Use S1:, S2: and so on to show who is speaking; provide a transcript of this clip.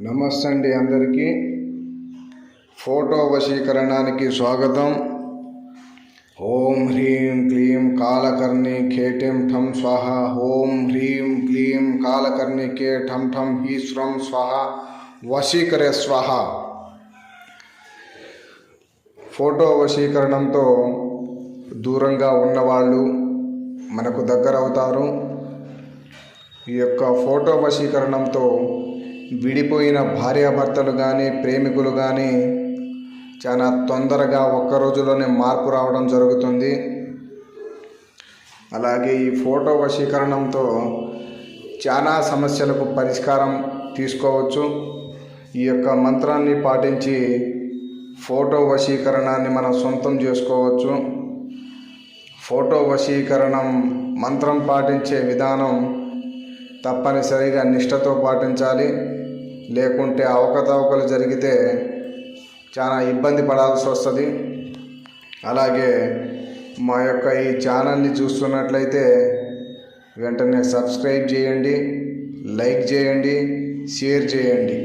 S1: నమస్తే అండి అందరికీ. ఫోటో వశీకరణానికి స్వాగతం. ఓం హ్రీం క్లీం కాలకర్ణి ఖేటిం ఠం స్వాహ. ఓం హ్రీం క్లీం కాలకర్ణి కే ఠం ఠం హీ స్వం స్వాహ వశీకరే స్వాహ. ఫోటో వశీకరణంతో దూరంగా ఉన్నవాళ్ళు మనకు దగ్గర అవుతారు. ఈ యొక్క ఫోటో వశీకరణంతో విడిపోయిన భార్యాభర్తలు కానీ ప్రేమికులు కానీ చాలా తొందరగా ఒక్క రోజులోనే మార్పు రావడం జరుగుతుంది. అలాగే ఈ ఫోటో వశీకరణంతో చాలా సమస్యలకు పరిష్కారం తీసుకోవచ్చు. ఈ యొక్క మంత్రాన్ని పాటించి ఫోటో వశీకరణాన్ని మనం సొంతం చేసుకోవచ్చు. ఫోటో వశీకరణం మంత్రం పాటించే విధానం తప్పనిసరిగా నిష్ఠతో పాటించాలి. లేకుంటే అవకతవకలు జరిగితే చాలా ఇబ్బంది పడాల్సి వస్తుంది. అలాగే మా యొక్క ఈ ఛానల్ని చూస్తున్నట్లయితే వెంటనే సబ్స్క్రైబ్ చేయండి, లైక్ చేయండి, షేర్ చేయండి.